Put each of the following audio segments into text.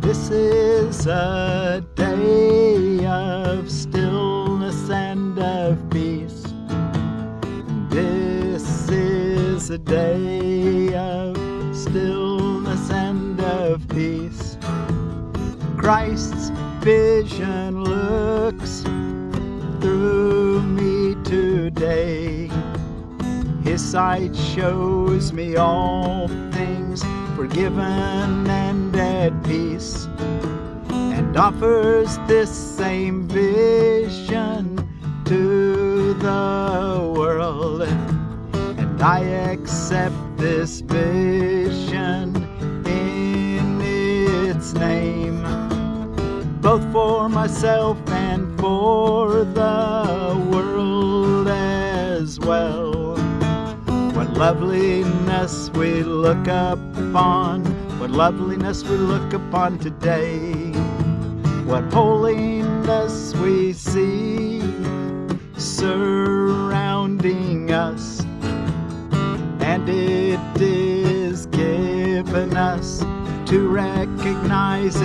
This is a day of stillness and of peace. This is a day of stillness and of peace. Christ's vision looks through me today. His sight shows me all things forgiven and at peace, and offers this same vision to the world. And I accept this vision in its name, both for myself and for the world as well. What loveliness we look upon, what loveliness we look upon today. What holiness we see surrounding us, and it is given us to recognize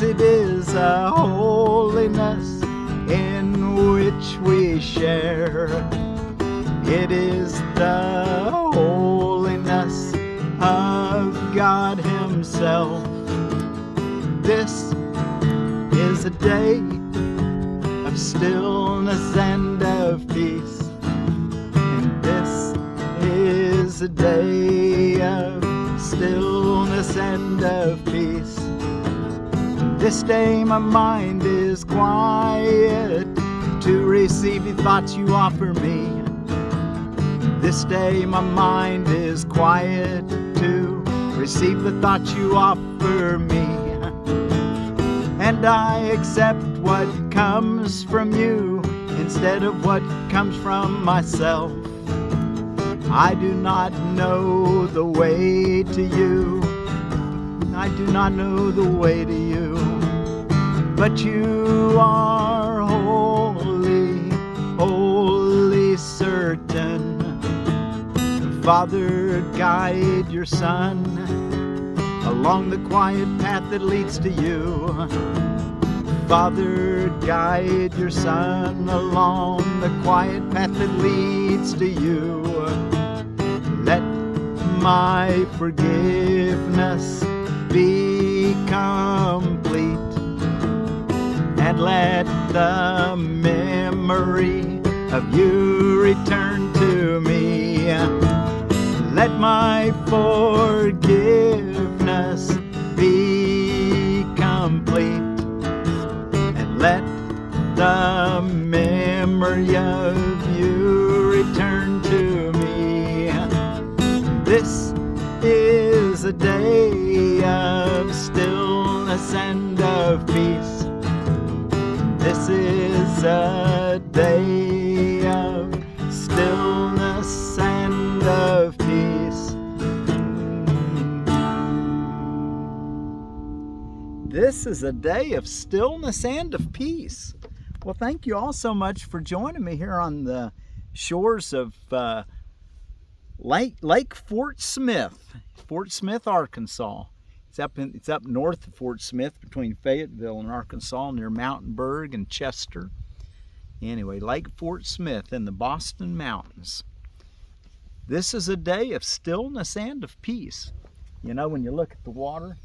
it is a holiness in which we share. It is the holiness of God Himself. This is a day of stillness and of peace. And this is a day of stillness and of peace. This day my mind is quiet to receive the thoughts you offer me. This day my mind is quiet to receive the thoughts you offer me. And I accept what comes from you instead of what comes from myself. I do not know the way to you. I do not know the way to you. But you are holy, holy certain. Father, guide your Son along the quiet path that leads to you. Father, guide your Son along the quiet path that leads to you. Let my forgiveness be complete, and let the memory of you return to me. Let my forgiveness be complete, and let the memory of you return to me. This is a day of stillness and of peace. This is a day of stillness and of peace. This is a day of stillness and of peace. Well, thank you all so much for joining me here on the shores of Lake Fort Smith, Arkansas. It's up north of Fort Smith, between Fayetteville and Arkansas, near Mountainburg and Chester. Anyway, Lake Fort Smith in the Boston Mountains. This is a day of stillness and of peace. You know, when you look at the water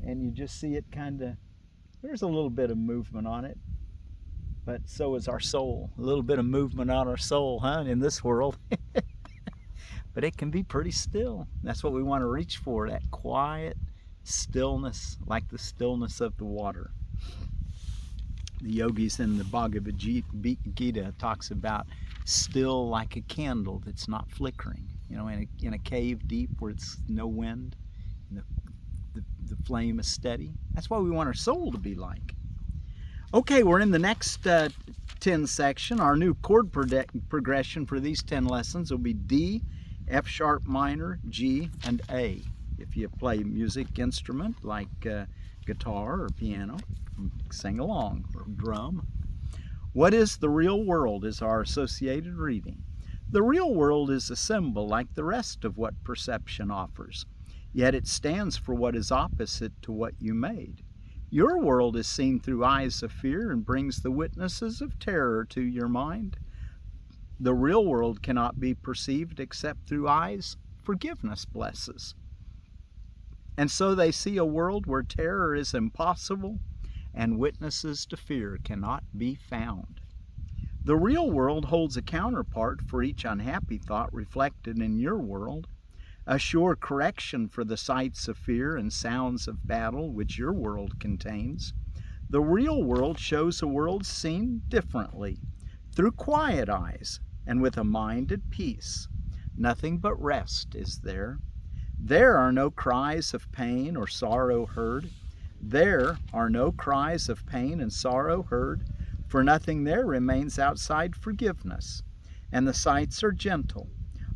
and you just see it there's a little bit of movement on it, but so is our soul. A little bit of movement on our soul, in this world. But it can be pretty still. That's what we want to reach for, that quiet stillness, like the stillness of the water. The yogis in the Bhagavad Gita talks about still like a candle that's not flickering. You know, in a cave deep where it's no wind, and the flame is steady. That's what we want our soul to be like. Okay, we're in the next 10 section. Our new chord progression for these 10 lessons will be D, F sharp minor, G, and A. If you play a music instrument like guitar or piano, sing along, or drum. What is the real world is our associated reading. The real world is a symbol like the rest of what perception offers, yet it stands for what is opposite to what you made. Your world is seen through eyes of fear and brings the witnesses of terror to your mind. The real world cannot be perceived except through eyes forgiveness blesses. And so they see a world where terror is impossible and witnesses to fear cannot be found. The real world holds a counterpart for each unhappy thought reflected in your world, a sure correction for the sights of fear and sounds of battle which your world contains. The real world shows a world seen differently, through quiet eyes and with a mind at peace. Nothing but rest is there. There are no cries of pain or sorrow heard. There are no cries of pain and sorrow heard, for nothing there remains outside forgiveness, and the sights are gentle.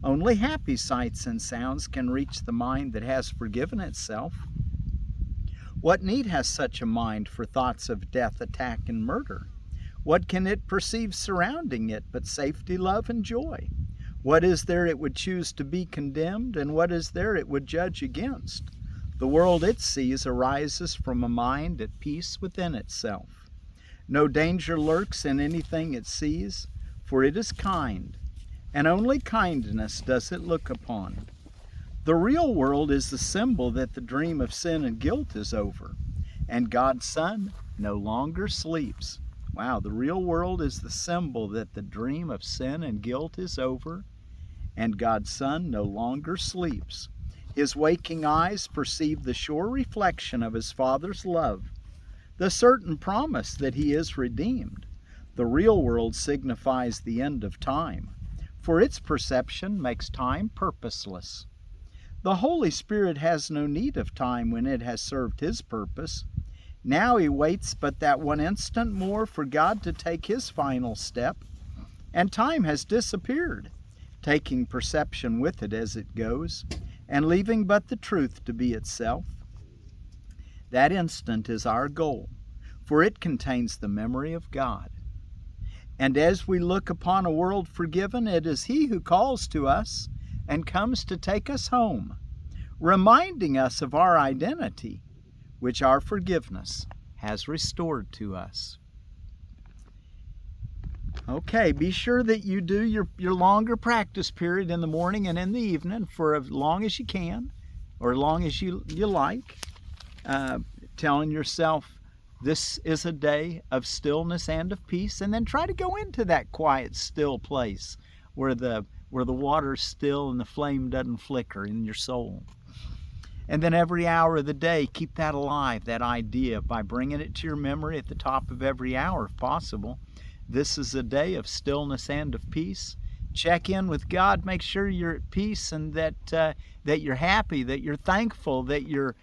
Only happy sights and sounds can reach the mind that has forgiven itself. What need has such a mind for thoughts of death, attack, and murder? What can it perceive surrounding it but safety, love, and joy? What is there it would choose to be condemned, and what is there it would judge against? The world it sees arises from a mind at peace within itself. No danger lurks in anything it sees, for it is kind, and only kindness does it look upon. The real world is the symbol that the dream of sin and guilt is over, and God's Son no longer sleeps. Wow, the real world is the symbol that the dream of sin and guilt is over, and God's Son no longer sleeps. His waking eyes perceive the sure reflection of his Father's love, the certain promise that he is redeemed. The real world signifies the end of time, for its perception makes time purposeless. The Holy Spirit has no need of time when it has served his purpose. Now he waits but that one instant more for God to take his final step, and time has disappeared, taking perception with it as it goes, and leaving but the truth to be itself. That instant is our goal, for it contains the memory of God. And as we look upon a world forgiven, it is he who calls to us and comes to take us home, reminding us of our identity, which our forgiveness has restored to us. Okay, be sure that you do your longer practice period in the morning and in the evening for as long as you can, or as long as you like, telling yourself this is a day of stillness and of peace, and then try to go into that quiet, still place where the water's still and the flame doesn't flicker in your soul. And then every hour of the day, keep that alive, that idea, by bringing it to your memory at the top of every hour if possible. This is a day of stillness and of peace. Check in with God, make sure you're at peace and that you're happy, that you're thankful, that you're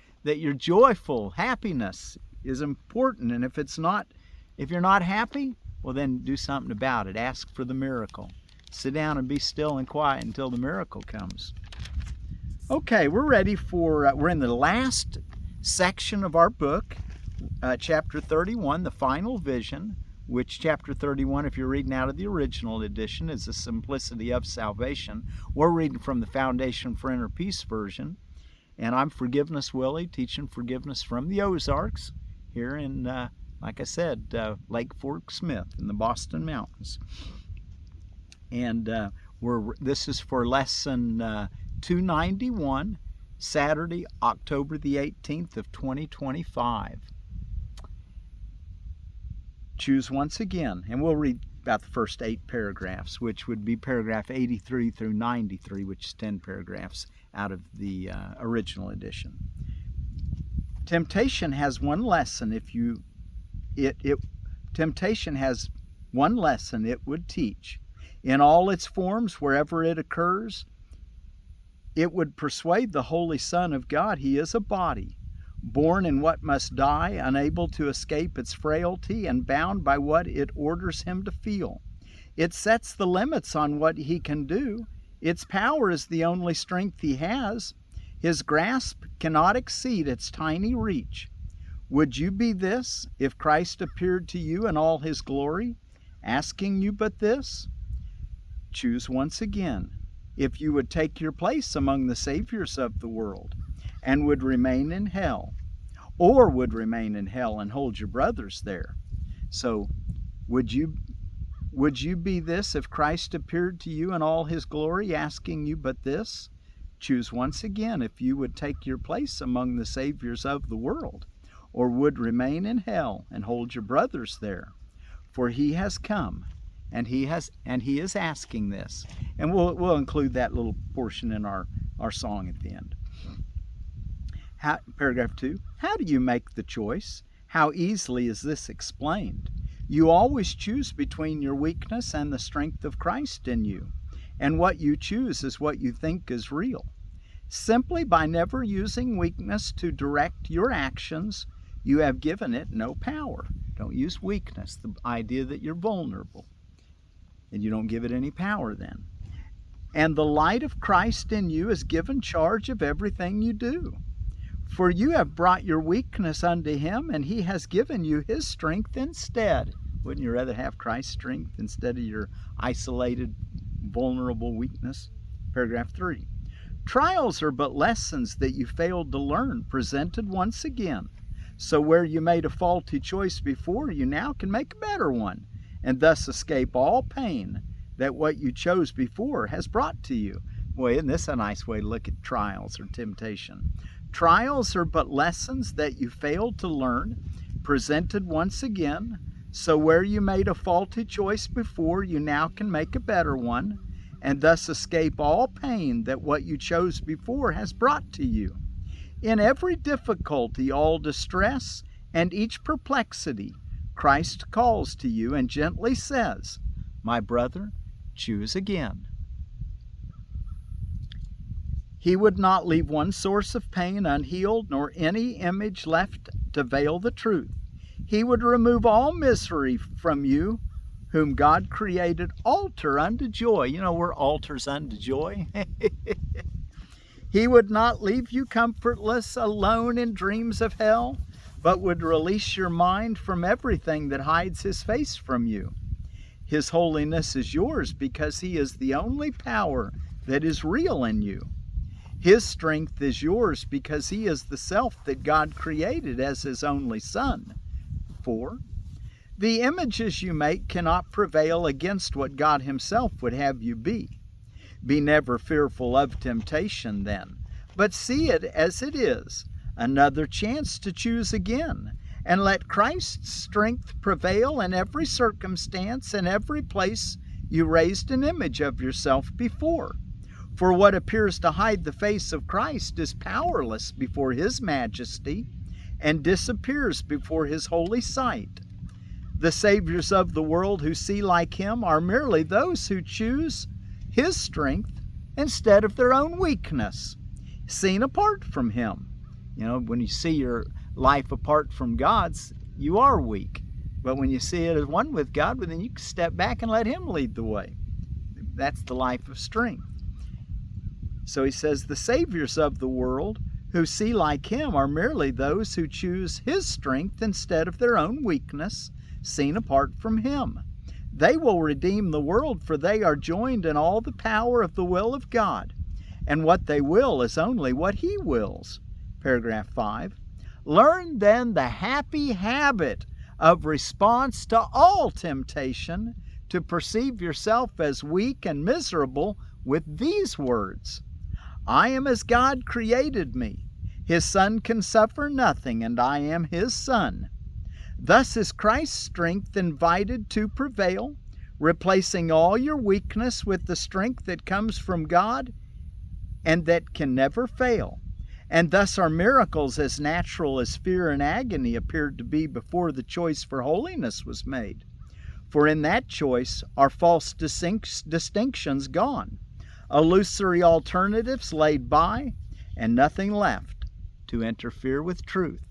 joyful. Happiness is important, and if you're not happy, well then do something about it. Ask for the miracle. Sit down and be still and quiet until the miracle comes. Okay, we're ready for, we're in the last section of our book, chapter 31, the final vision, which chapter 31, if you're reading out of the original edition, is the simplicity of salvation. We're reading from the Foundation for Inner Peace version, and I'm Forgiveness Willie, teaching forgiveness from the Ozarks here in, like I said, Lake Fort Smith in the Boston Mountains. And this is for lesson 291, Saturday, October the 18th of 2025. Choose once again, and we'll read about the first 8 paragraphs, which would be paragraph 83 through 93, which is 10 paragraphs out of the original edition. Temptation has one lesson temptation has one lesson it would teach. In all its forms, wherever it occurs, it would persuade the Holy Son of God he is a body, born in what must die, unable to escape its frailty, and bound by what it orders him to feel. It sets the limits on what he can do. Its power is the only strength he has. His grasp cannot exceed its tiny reach. Would you be this if Christ appeared to you in all his glory, asking you but this? Choose once again. If you would take your place among the saviors of the world and would remain in hell, or would remain in hell and hold your brothers there. So, would you be this if Christ appeared to you in all his glory, asking you but this? Choose once again if you would take your place among the saviors of the world, or would remain in hell and hold your brothers there. For he has come, and he is asking this. And we'll include that little portion in our song at the end. Paragraph 2. How do you make the choice? How easily is this explained? You always choose between your weakness and the strength of Christ in you, and what you choose is what you think is real. Simply by never using weakness to direct your actions, you have given it no power. Don't use weakness, the idea that you're vulnerable, and you don't give it any power then. And the light of Christ in you is given charge of everything you do. For you have brought your weakness unto him, and he has given you his strength instead. Wouldn't you rather have Christ's strength instead of your isolated, vulnerable weakness? Paragraph 3. Trials are but lessons that you failed to learn, presented once again. So where you made a faulty choice before, you now can make a better one, and thus escape all pain that what you chose before has brought to you. Boy, isn't this a nice way to look at trials or temptation? Trials are but lessons that you failed to learn, presented once again. So where you made a faulty choice before, you now can make a better one, and thus escape all pain that what you chose before has brought to you. In every difficulty, all distress, and each perplexity, Christ calls to you and gently says, "My brother, choose again." He would not leave one source of pain unhealed, nor any image left to veil the truth. He would remove all misery from you, whom God created altar unto joy. You know, we're altars unto joy. He would not leave you comfortless, alone in dreams of hell, but would release your mind from everything that hides his face from you. His holiness is yours because he is the only power that is real in you. His strength is yours because he is the self that God created as his only Son. 4. The images you make cannot prevail against what God himself would have you be. Be never fearful of temptation then, but see it as it is, another chance to choose again, and let Christ's strength prevail in every circumstance and every place you raised an image of yourself before. For what appears to hide the face of Christ is powerless before his majesty and disappears before his holy sight. The saviors of the world who see like him are merely those who choose his strength instead of their own weakness, seen apart from him. You know, when you see your life apart from God's, you are weak. But when you see it as one with God, well, then you can step back and let him lead the way. That's the life of strength. So he says, the saviors of the world who see like him are merely those who choose his strength instead of their own weakness, seen apart from him. They will redeem the world, for they are joined in all the power of the will of God, and what they will is only what he wills. Paragraph 5. Learn then the happy habit of response to all temptation, to perceive yourself as weak and miserable with these words: I am as God created me. His Son can suffer nothing, and I am his Son. Thus is Christ's strength invited to prevail, replacing all your weakness with the strength that comes from God and that can never fail. And thus are miracles as natural as fear and agony appeared to be before the choice for holiness was made. For in that choice are false distinctions gone, illusory alternatives laid by, and nothing left to interfere with truth.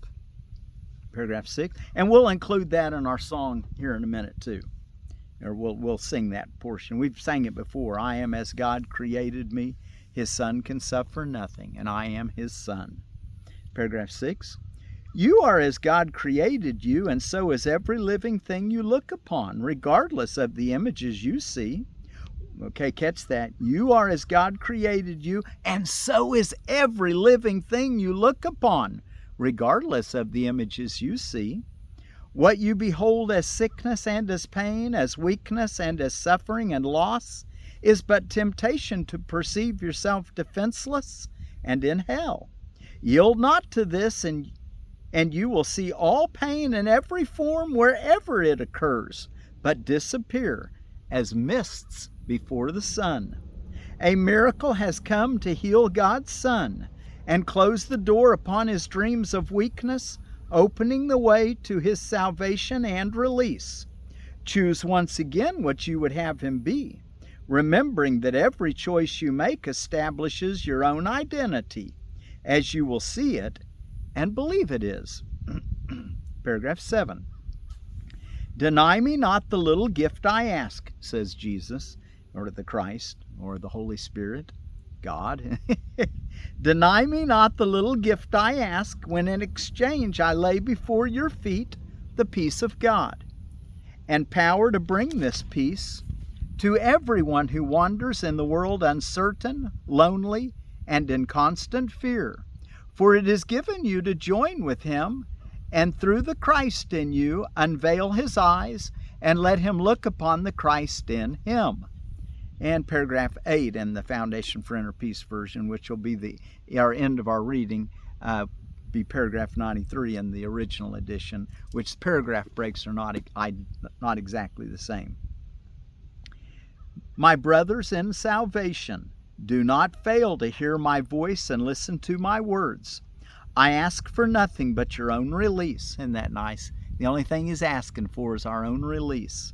Paragraph 6, and we'll include that in our song here in a minute too. Or we'll sing that portion. We've sang it before. I am as God created me. His Son can suffer nothing, and I am his Son. Paragraph 6, You are as God created you, and so is every living thing you look upon, regardless of the images you see. Okay, catch that. You are as God created you, and so is every living thing you look upon, regardless of the images you see. What you behold as sickness and as pain, as weakness and as suffering and loss, is but temptation to perceive yourself defenseless and in hell. Yield not to this, and you will see all pain in every form wherever it occurs, but disappear as mists before the sun. A miracle has come to heal God's Son and close the door upon his dreams of weakness, opening the way to his salvation and release. Choose once again what you would have him be, remembering that every choice you make establishes your own identity, as you will see it and believe it is. Paragraph 7. Deny me not the little gift I ask, says Jesus, or the Christ, or the Holy Spirit, God. Deny me not the little gift I ask, when in exchange I lay before your feet the peace of God, and power to bring this peace to everyone who wanders in the world uncertain, lonely, and in constant fear. For it is given you to join with him, and through the Christ in you unveil his eyes, and let him look upon the Christ in him. And paragraph 8 in the Foundation for Inner Peace version, which will be our end of our reading, be paragraph 93 in the original edition, which paragraph breaks are not exactly the same. My brothers in salvation, do not fail to hear my voice and listen to my words. I ask for nothing but your own release. Isn't that nice? The only thing he's asking for is our own release.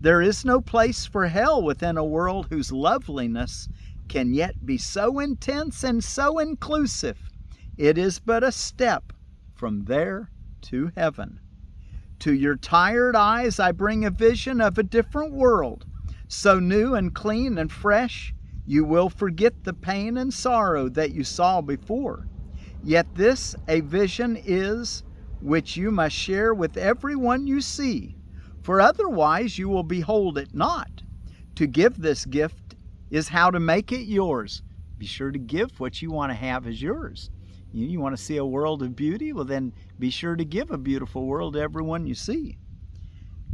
There is no place for hell within a world whose loveliness can yet be so intense and so inclusive. It is but a step from there to heaven. To your tired eyes I bring a vision of a different world, so new and clean and fresh, you will forget the pain and sorrow that you saw before. Yet this a vision is, which you must share with everyone you see, for otherwise you will behold it not. To give this gift is how to make it yours. Be sure to give what you want to have as yours. You want to see a world of beauty? Well, then be sure to give a beautiful world to everyone you see.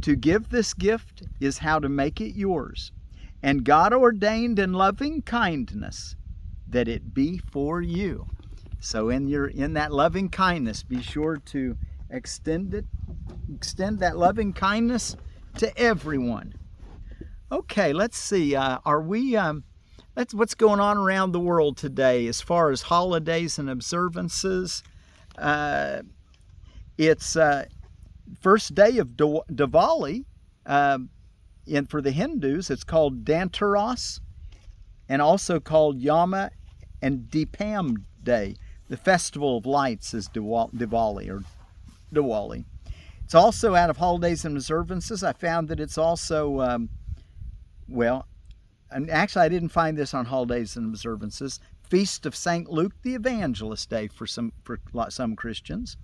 To give this gift is how to make it yours. And God ordained in loving kindness that it be for you. So in that loving kindness, be sure to extend that loving kindness to everyone. Okay, let's see. What's going on around the world today as far as holidays and observances? It's first day of Diwali. And for the Hindus, it's called Dhanteras, and also called Yama and Deepam Day. The Festival of Lights is Diwali, or Diwali. It's also, out of holidays and observances, I found that it's also, and actually I didn't find this on holidays and observances, Feast of St. Luke the Evangelist Day for some Christians.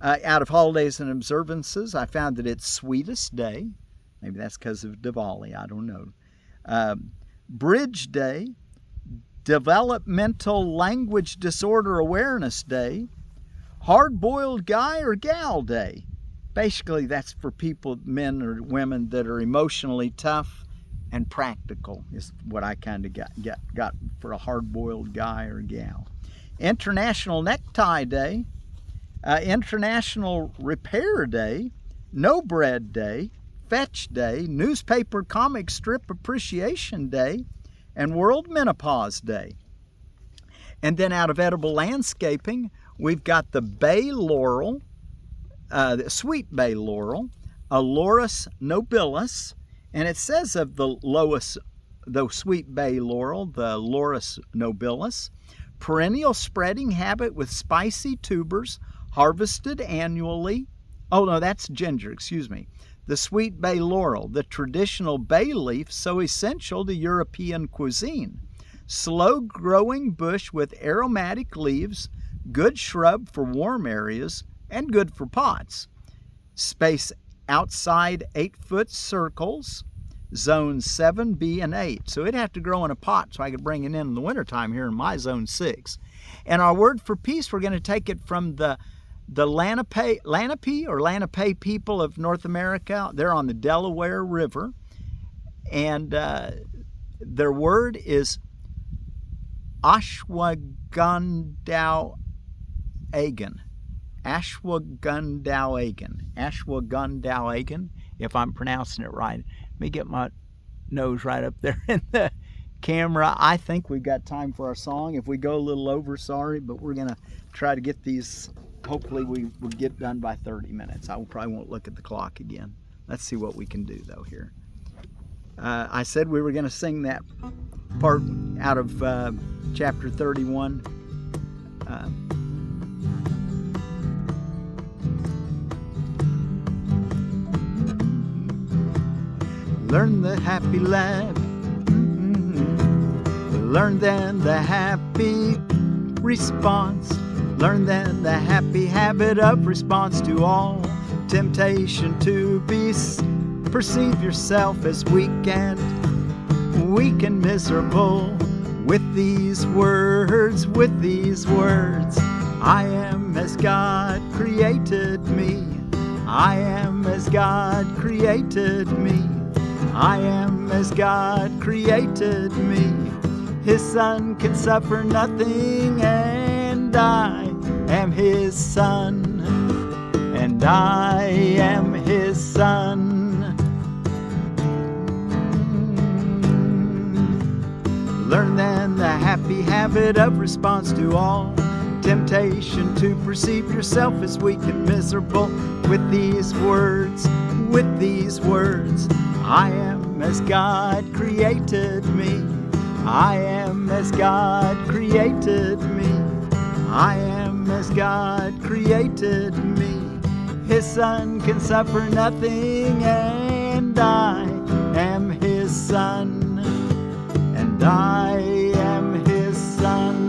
Out of holidays and observances, I found that it's Sweetest Day. Maybe that's because of Diwali, I don't know. Bridge Day, Developmental Language Disorder Awareness Day, Hard-Boiled Guy or Gal Day. Basically, that's for people, men or women, that are emotionally tough and practical, is what I kind of got for a hard-boiled guy or gal. International Necktie Day, International Repair Day, No Bread Day, Fetch Day, Newspaper Comic Strip Appreciation Day, and World Menopause Day. And then out of edible landscaping, we've got the bay laurel, the sweet bay laurel, Laurus nobilis, and it says of the sweet bay laurel, the Laurus nobilis, perennial spreading habit with spicy tubers, harvested annually. Oh no, that's ginger, excuse me. The sweet bay laurel, the traditional bay leaf so essential to European cuisine. Slow-growing bush with aromatic leaves, good shrub for warm areas, and good for pots. Space outside 8-foot circles, zones 7, B, and 8. So it'd have to grow in a pot so I could bring it in the wintertime here in my zone 6. And our word for peace, we're going to take it from the Lenape people of North America. They're on the Delaware River. And their word is Achwangundowagan. Achwangundowagan, if I'm pronouncing it right. Let me get my nose right up there in the camera. I think we've got time for our song. If we go a little over, sorry, but we're going to try to get these. Hopefully we will get done by 30 minutes. I probably won't look at the clock again. Let's see what we can do, though, here. I said we were going to sing that part out of chapter 31. Learn the happy laugh. Learn then the happy response. Learn then the happy habit of response to all temptation to perceive yourself as weak and miserable. With these words, I am as God created me. I am as God created me. I am as God created me. His Son can suffer nothing, and I am His Son, and I am His Son. Learn then the happy habit of response to all temptation to perceive yourself as weak and miserable. With these words, I am as God created me. I am as God created me. I am as God created me. His Son can suffer nothing, and I am His Son, and I am His Son.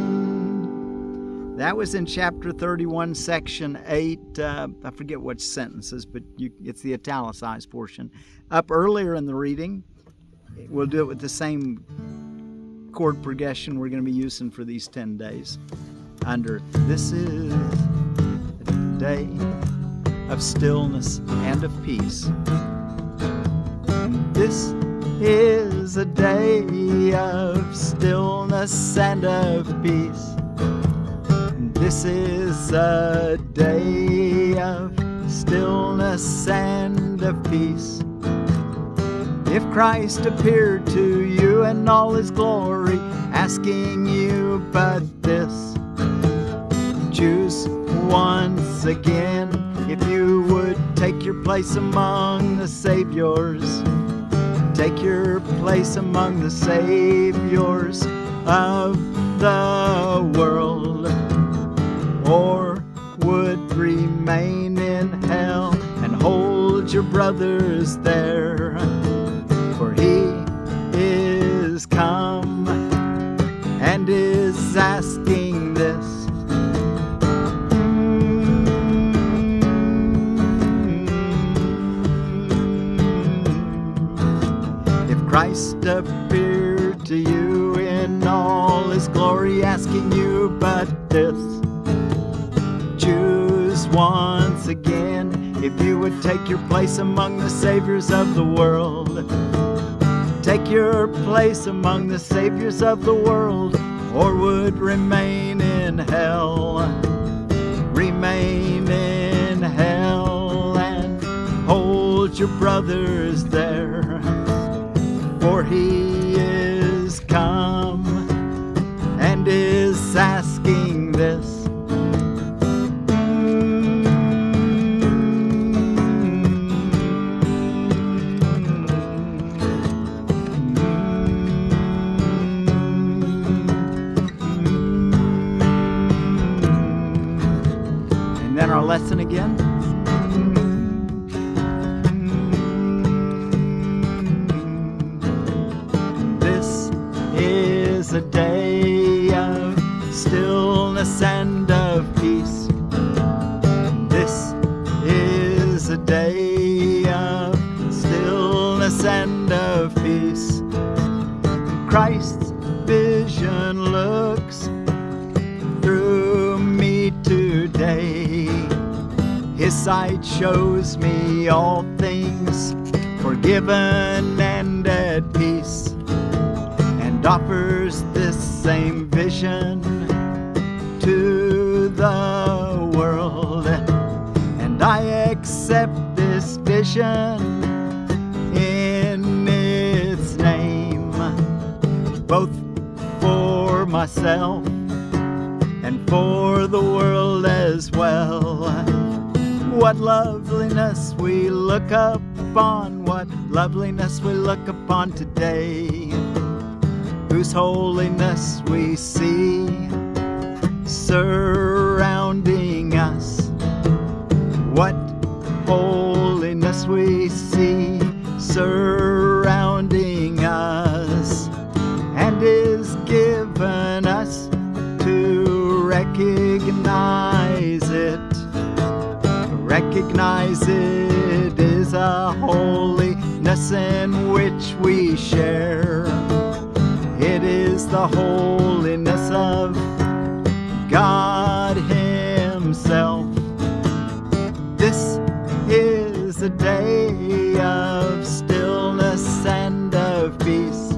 That was in chapter 31, section 8. I forget which sentences, but it's the italicized portion. Up earlier in the reading, we'll do it with the same chord progression we're going to be using for these 10 days. Under this is a day of stillness and of peace. This is a day of stillness and of peace. This is a day of stillness and of peace. If Christ appeared to you in all His glory, asking you but this, choose once again if you would take your place among the saviors. Take your place among the saviors of the world, or would remain in hell and hold your brothers there. For He is come and is asking this. If Christ appeared to you in all His glory, asking you but this, choose once again if you would take your place among the saviors of the world. Take your place among the saviors of the world, or would remain in hell. Remain in hell and hold your brothers there. For He is come and is asking this. Our lesson again. This is a day of stillness and of peace. This of peace. Christ's vision looks through me today. His sight shows me all things forgiven and at peace, and offers this same vision to the world. And I accept this vision in its name, both for myself and for the world as well. What loveliness we look upon, what loveliness we look upon today, whose holiness we see surrounding us. What holiness we see surrounding us, and is given us to recognize it. Recognize it is a holiness in which we share. It is the holiness of God Himself. This is a day of stillness and of peace.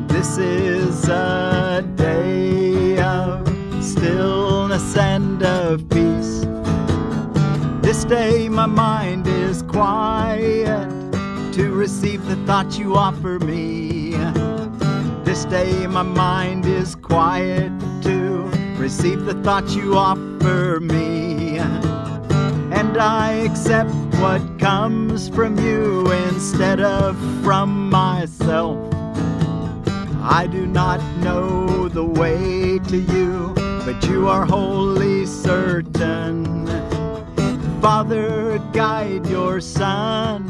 This is a day of stillness and of peace. This day my mind is quiet to receive the thought you offer me. This day my mind is quiet to receive the thought you offer me. And I accept what comes from you instead of from myself. I do not know the way to you, but you are wholly certain. Father, guide your Son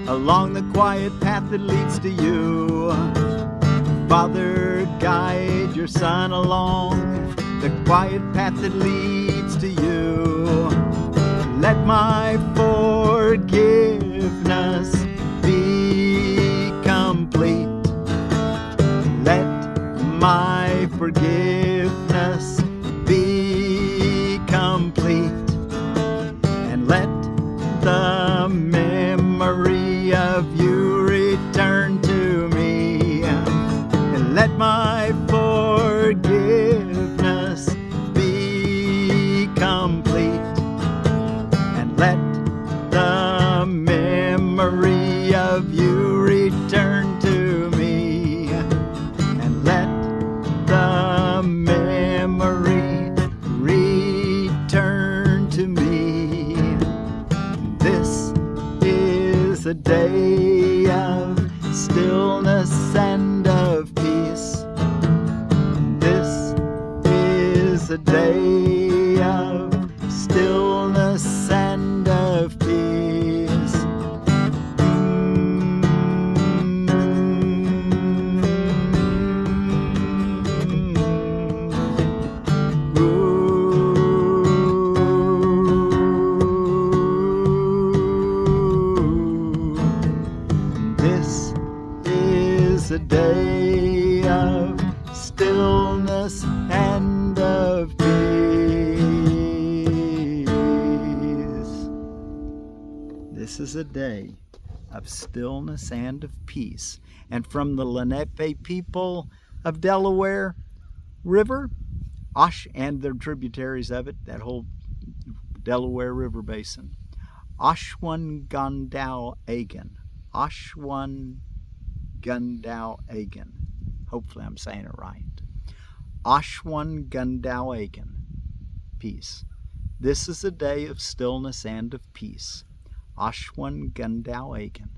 along the quiet path that leads to you. Father, guide your Son along the quiet path that leads to you. Let my forgiveness be complete. Let my forgiveness be complete. And let the memory of you return to me. And let my forgiveness be complete. And let the memory of you return to me. And let the memory return to me. This is a day of stillness and of peace. This is a day of stillness and of peace. This is a day of stillness and of peace. This is a day of stillness and of peace. And from the Lenape people of Delaware River, and their tributaries of it, that whole Delaware River basin, Achwangundowagan. Achwangundowagan. Hopefully I'm saying it right. Achwangundowagan. Peace. This is a day of stillness and of peace. Achwangundowagan.